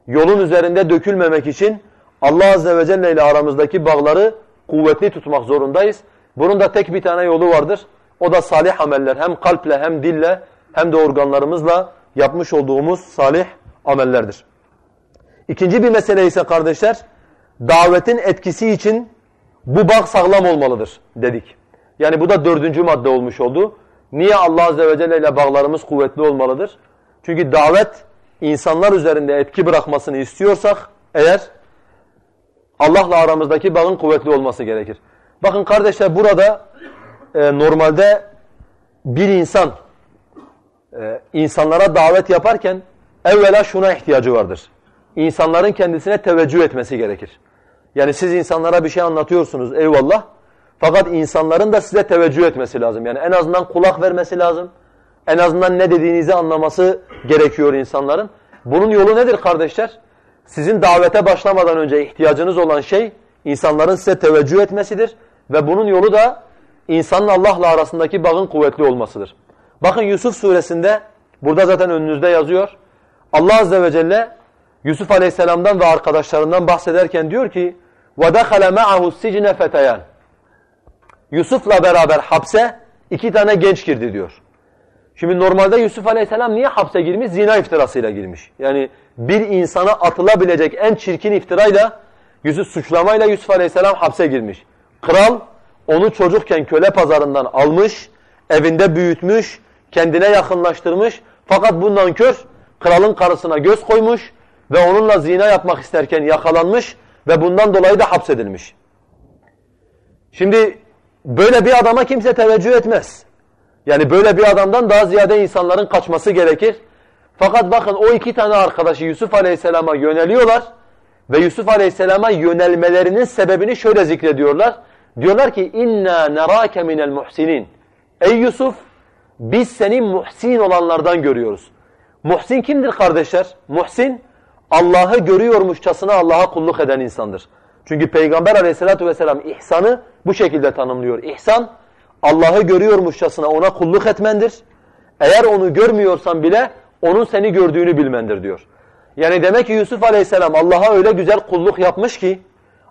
yolun üzerinde dökülmemek için Allah Azze ve Celle ile aramızdaki bağları kuvvetli tutmak zorundayız. Bunun da tek bir tane yolu vardır. O da salih ameller. Hem kalple hem dille hem de organlarımızla yapmış olduğumuz salih amellerdir. İkinci bir mesele ise kardeşler, davetin etkisi için bu bağ sağlam olmalıdır dedik. Yani bu da dördüncü madde olmuş oldu. Niye Allah Azze ve Celle ile bağlarımız kuvvetli olmalıdır? Çünkü davet insanlar üzerinde etki bırakmasını istiyorsak eğer Allah'la aramızdaki bağın kuvvetli olması gerekir. Bakın kardeşler burada normalde bir insan insanlara davet yaparken evvela şuna ihtiyacı vardır. İnsanların kendisine teveccüh etmesi gerekir. Yani siz insanlara bir şey anlatıyorsunuz eyvallah. Fakat insanların da size teveccüh etmesi lazım. Yani en azından kulak vermesi lazım. En azından ne dediğinizi anlaması gerekiyor insanların. Bunun yolu nedir kardeşler? Sizin davete başlamadan önce ihtiyacınız olan şey insanların size teveccüh etmesidir. Ve bunun yolu da insanla Allah'la arasındaki bağın kuvvetli olmasıdır. Bakın Yusuf suresinde, burada zaten önünüzde yazıyor. Allah Azze ve Celle Yusuf Aleyhisselam'dan ve arkadaşlarından bahsederken diyor ki وَدَخَلَ مَعَهُ السِّجْنَ فَتَيَانِ Yusuf'la beraber hapse iki tane genç girdi diyor. Şimdi normalde Yusuf Aleyhisselam niye hapse girmiş? Zina iftirasıyla girmiş. Yani bir insana atılabilecek en çirkin iftirayla, suçlamayla Yusuf Aleyhisselam hapse girmiş. Kral onu çocukken köle pazarından almış, evinde büyütmüş, kendine yakınlaştırmış. Fakat bu nankör kralın karısına göz koymuş ve onunla zina yapmak isterken yakalanmış ve bundan dolayı da hapsedilmiş. Şimdi böyle bir adama kimse teveccüh etmez. Yani böyle bir adamdan daha ziyade insanların kaçması gerekir. Fakat bakın o iki tane arkadaşı Yusuf Aleyhisselam'a yöneliyorlar ve Yusuf Aleyhisselam'a yönelmelerinin sebebini şöyle zikrediyorlar. Diyorlar ki inna nerake minel muhsinin. Ey Yusuf, biz seni muhsin olanlardan görüyoruz. Muhsin kimdir kardeşler? Muhsin Allah'ı görüyormuşçasına Allah'a kulluk eden insandır. Çünkü Peygamber Aleyhisselatü vesselam ihsanı bu şekilde tanımlıyor. İhsan Allah'ı görüyormuşçasına ona kulluk etmendir. Eğer onu görmüyorsan bile onun seni gördüğünü bilmendir diyor. Yani demek ki Yusuf Aleyhisselam Allah'a öyle güzel kulluk yapmış ki,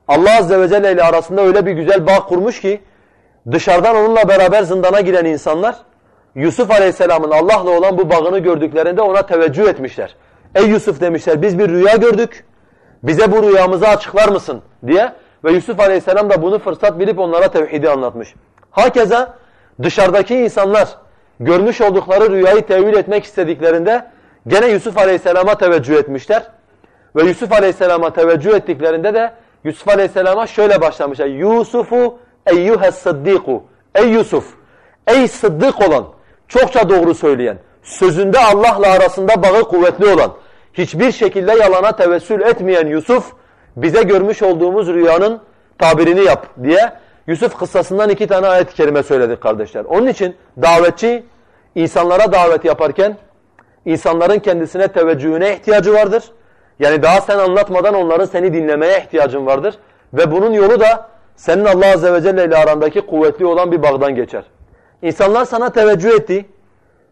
Allah Azze ve Celle ile arasında öyle bir güzel bağ kurmuş ki, dışarıdan onunla beraber zindana giren insanlar, Yusuf Aleyhisselam'ın Allah'la olan bu bağını gördüklerinde ona teveccüh etmişler. Ey Yusuf demişler, biz bir rüya gördük, bize bu rüyamızı açıklar mısın diye. Ve Yusuf Aleyhisselam da bunu fırsat bilip onlara tevhidi anlatmış. Hakeza dışarıdaki insanlar görmüş oldukları rüyayı tevil etmek istediklerinde gene Yusuf Aleyhisselam'a teveccüh etmişler. Ve Yusuf Aleyhisselam'a teveccüh ettiklerinde de Yusuf Aleyhisselam'a şöyle başlamışlar. Yusufu eyyuhes sıddiku. Ey Yusuf, ey sıddık olan, çokça doğru söyleyen, sözünde Allah'la arasında bağı kuvvetli olan, hiçbir şekilde yalana tevessül etmeyen Yusuf, bize görmüş olduğumuz rüyanın tabirini yap diye Yusuf kıssasından iki tane ayet-i kerime söyledik kardeşler. Onun için davetçi insanlara davet yaparken insanların kendisine teveccühüne ihtiyacı vardır. Yani daha sen anlatmadan onların seni dinlemeye ihtiyacın vardır. Ve bunun yolu da senin Allah Azze ve Celle ile arandaki kuvvetli olan bir bağdan geçer. İnsanlar sana teveccüh etti.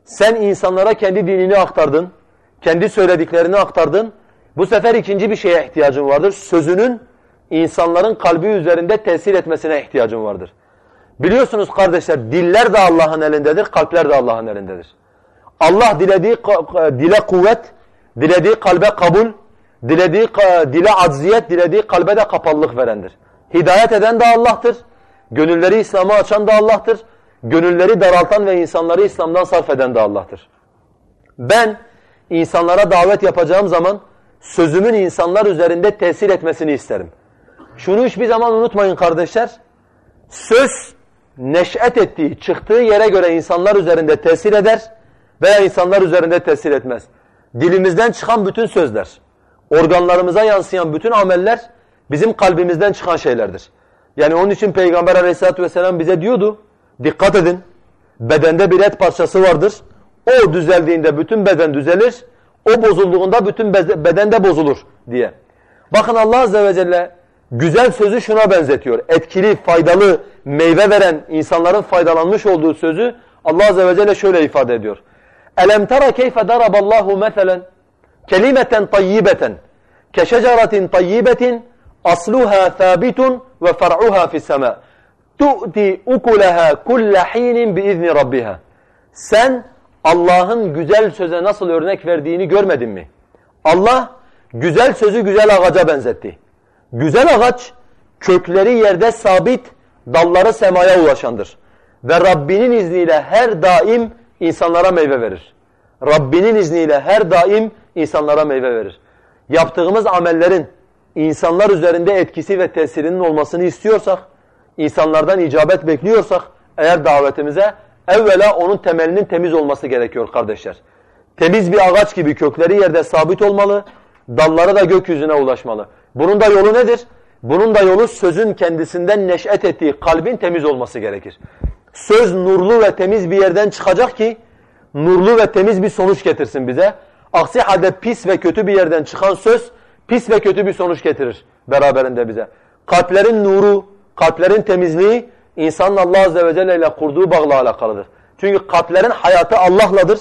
Sen insanlara kendi dinini aktardın. Kendi söylediklerini aktardın. Bu sefer ikinci bir şeye ihtiyacın vardır. Sözünün insanların kalbi üzerinde tesir etmesine ihtiyacın vardır. Biliyorsunuz kardeşler, diller de Allah'ın elindedir, kalpler de Allah'ın elindedir. Allah dilediği dile kuvvet, dilediği kalbe kabul, dilediği dile acziyet, dilediği kalbe de kapalılık verendir. Hidayet eden de Allah'tır. Gönülleri İslam'a açan da Allah'tır. Gönülleri daraltan ve insanları İslam'dan sarf eden de Allah'tır. Ben insanlara davet yapacağım zaman sözümün insanlar üzerinde tesir etmesini isterim. Şunu hiçbir zaman unutmayın kardeşler. Söz neş'et ettiği, çıktığı yere göre insanlar üzerinde tesir eder veya insanlar üzerinde tesir etmez. Dilimizden çıkan bütün sözler, organlarımıza yansıyan bütün ameller bizim kalbimizden çıkan şeylerdir. Yani onun için Peygamber Aleyhisselatü vesselam bize diyordu, dikkat edin, bedende bir et parçası vardır. O düzeldiğinde bütün beden düzelir, o bozulduğunda bütün beden de bozulur diye. Bakın Allah Azze ve Celle Güzel sözü şuna benzetiyor. Etkili, faydalı, meyve veren, insanların faydalanmış olduğu sözü Allah Azze ve Celle şöyle ifade ediyor. أَلَمْ تَرَ كَيْفَ دَرَبَ اللّٰهُ مَثَلًا كَلِمَةً طَيِّبَةً كَشَجَرَةٍ طَيِّبَةٍ أَصْلُهَا ثَابِتٌ وَفَرْعُهَا فِي السَّمَاءِ تُؤْتِي أُكُلَهَا كُلَّ حِينٍ بِإِذْنِ رَبِّهَا Sen Allah'ın güzel söze nasıl örnek verdiğini görmedin mi? Allah güzel sözü güzel ağaca benzetti. Güzel ağaç kökleri yerde sabit, dalları semaya ulaşandır. Ve Rabbinin izniyle her daim insanlara meyve verir. Rabbinin izniyle her daim insanlara meyve verir. Yaptığımız amellerin insanlar üzerinde etkisi ve tesirinin olmasını istiyorsak, insanlardan icabet bekliyorsak, eğer davetimize evvela onun temelinin temiz olması gerekiyor kardeşler. Temiz bir ağaç gibi kökleri yerde sabit olmalı, dalları da gökyüzüne ulaşmalı. Bunun da yolu nedir? Bunun da yolu sözün kendisinden neş'et ettiği kalbin temiz olması gerekir. Söz nurlu ve temiz bir yerden çıkacak ki nurlu ve temiz bir sonuç getirsin bize. Aksi halde pis ve kötü bir yerden çıkan söz pis ve kötü bir sonuç getirir beraberinde bize. Kalplerin nuru, kalplerin temizliği insanın Allah Azze ve Celle ile kurduğu bağla alakalıdır. Çünkü kalplerin hayatı Allah'ladır.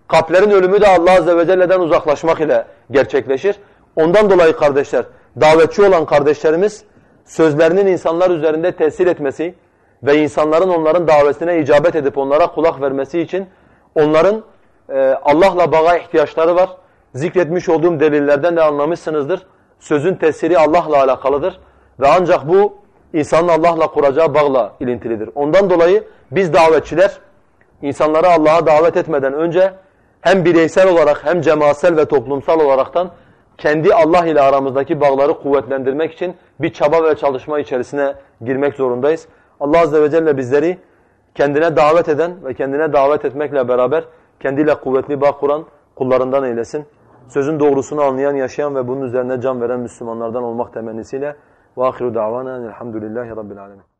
Kalplerin ölümü de Allah Azze ve Celle'den uzaklaşmak ile gerçekleşir. Ondan dolayı kardeşler, davetçi olan kardeşlerimiz sözlerinin insanlar üzerinde tesir etmesi ve insanların onların davetine icabet edip onlara kulak vermesi için onların Allah'la bağa ihtiyaçları var. Zikretmiş olduğum delillerden de anlamışsınızdır. Sözün tesiri Allah'la alakalıdır ve ancak bu insanın Allah'la kuracağı bağla ilintilidir. Ondan dolayı biz davetçiler insanları Allah'a davet etmeden önce hem bireysel olarak hem cemaatsel ve toplumsal olaraktan kendi Allah ile aramızdaki bağları kuvvetlendirmek için bir çaba ve çalışma içerisine girmek zorundayız. Allah Azze ve Celle bizleri kendine davet eden ve kendine davet etmekle beraber kendiyle kuvvetli bağ kuran kullarından eylesin. Sözün doğrusunu anlayan, yaşayan ve bunun üzerine can veren Müslümanlardan olmak temennisiyle ve ahiru davana elhamdülillahi rabbil alemin.